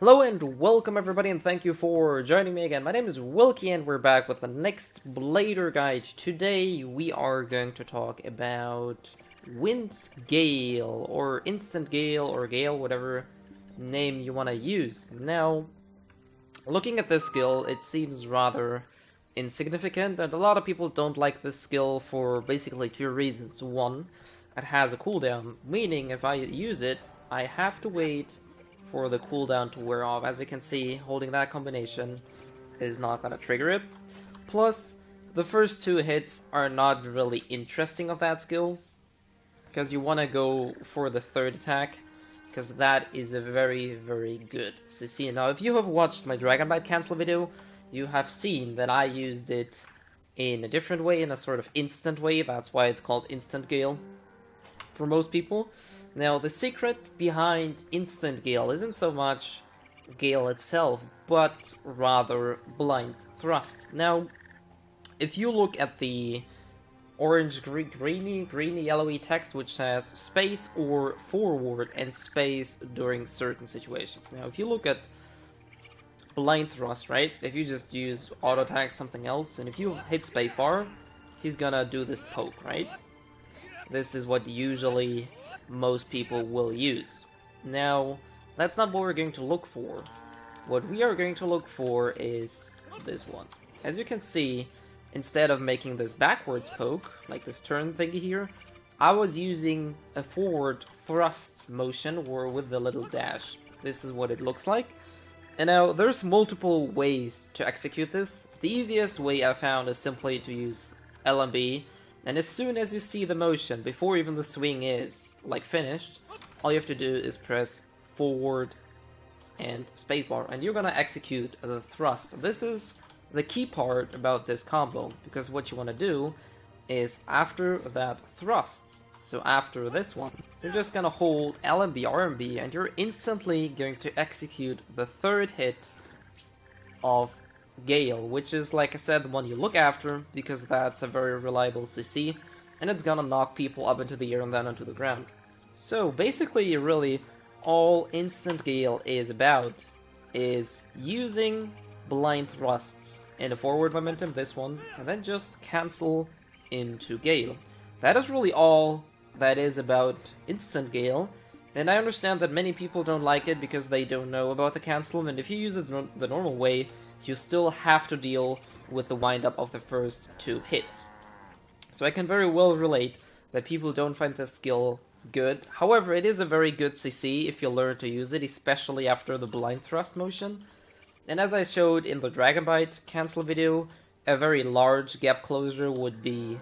Hello and welcome everybody, and thank you for joining me again. My name is Wilkie and we're back with the next Blader guide. Today we are going to talk about Winstantgale or Instantgale or Gale, whatever name you want to use. Now, looking at this skill, it seems rather insignificant, and a lot of people don't like this skill for basically two reasons. One, it has a cooldown, meaning if I use it, I have to wait for the cooldown to wear off. As you can see, holding that combination is not gonna trigger it. Plus, the first two hits are not really interesting of that skill, because you want to go for the third attack, because that is a very, very good CC. Now, if you have watched my Dragon Bite cancel video, you have seen that I used it in a different way, in a sort of instant way. That's why it's called Winstantgale for most people. Now, the secret behind Winstantgale isn't so much Gale itself, but rather blind thrust. Now, if you look at the orange, greeny, yellowy text which says space or forward and space during certain situations. Now, if you look at blind thrust, right? If you just use auto attack something else, and if you hit spacebar, he's gonna do this poke, right? This is what usually most people will use. Now, that's not what we're going to look for. What we are going to look for is this one. As you can see, instead of making this backwards poke, like this turn thingy here, I was using a forward thrust motion or with the little dash. This is what it looks like. And now, there's multiple ways to execute this. The easiest way I found is simply to use LMB. And as soon as you see the motion, before even the swing is, like, finished, all you have to do is press forward and spacebar, and you're gonna execute the thrust. This is the key part about this combo, because what you want to do is, after that thrust, so after this one, you're just gonna hold LMB, RMB, and you're instantly going to execute the third hit of Gale, which is, like I said, the one you look after, because that's a very reliable CC, and it's gonna knock people up into the air and then onto the ground. So basically, really, all Winstantgale is about is using blind thrusts in a forward momentum, this one, and then just cancel into Gale. That is really all that is about Winstantgale, and I understand that many people don't like it because they don't know about the cancel, and if you use it the normal way, you still have to deal with the wind-up of the first two hits. So I can very well relate that people don't find this skill good. However, it is a very good CC if you learn to use it, especially after the blind thrust motion. And as I showed in the Dragon Bite cancel video, a very large gap closure would be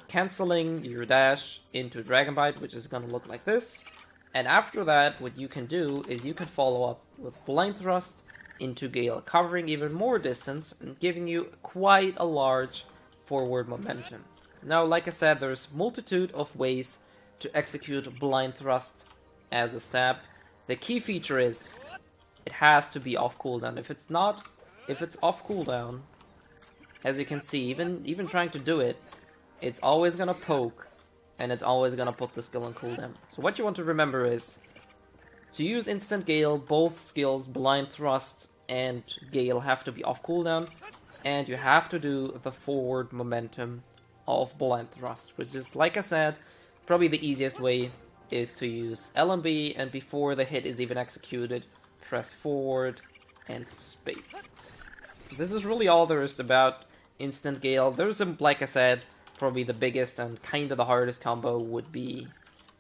canceling your dash into Dragon Bite, which is gonna look like this. And after that, what you can do is you can follow up with blind thrust into Gale, covering even more distance and giving you quite a large forward momentum. Now, like I said, there's multitude of ways to execute blind thrust as a stab. The key feature is it has to be off cooldown. If it's off cooldown, as you can see, even trying to do it, it's always gonna poke, and it's always gonna put the skill on cooldown. So what you want to remember is, to use Winstantgale, both skills, blind thrust and Gale, have to be off cooldown, and you have to do the forward momentum of blind thrust, which is, like I said, probably the easiest way is to use LMB, and before the hit is even executed, press forward and space. This is really all there is about Winstantgale. There's, like I said, probably the biggest and kind of the hardest combo would be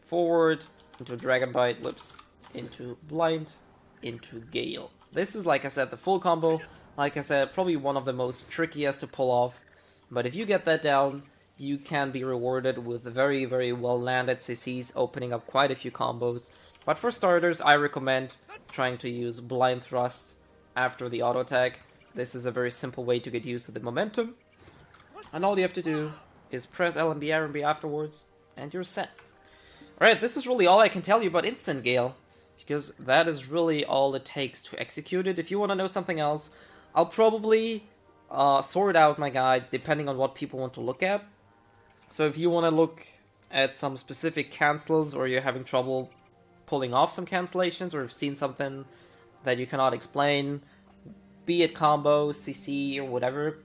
forward into Dragon Bite, whoops, into blind, into Gale. This is, like I said, the full combo. Like I said, probably one of the most trickiest to pull off, but if you get that down, you can be rewarded with very, very well landed CCs, opening up quite a few combos. But for starters, I recommend trying to use blind thrust after the auto attack. This is a very simple way to get used to the momentum, and all you have to do is press LMB, RMB afterwards, and you're set. Alright, this is really all I can tell you about Winstantgale, because that is really all it takes to execute it. If you want to know something else, I'll probably sort out my guides depending on what people want to look at. So if you want to look at some specific cancels, or you're having trouble pulling off some cancellations, or have seen something that you cannot explain, be it combo, CC, or whatever,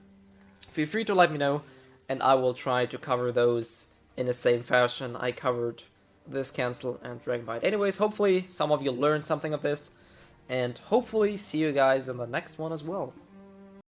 feel free to let me know, and I will try to cover those in the same fashion I covered this cancel and Dragon Bite. Anyways, hopefully some of you learned something of this, and hopefully see you guys in the next one as well.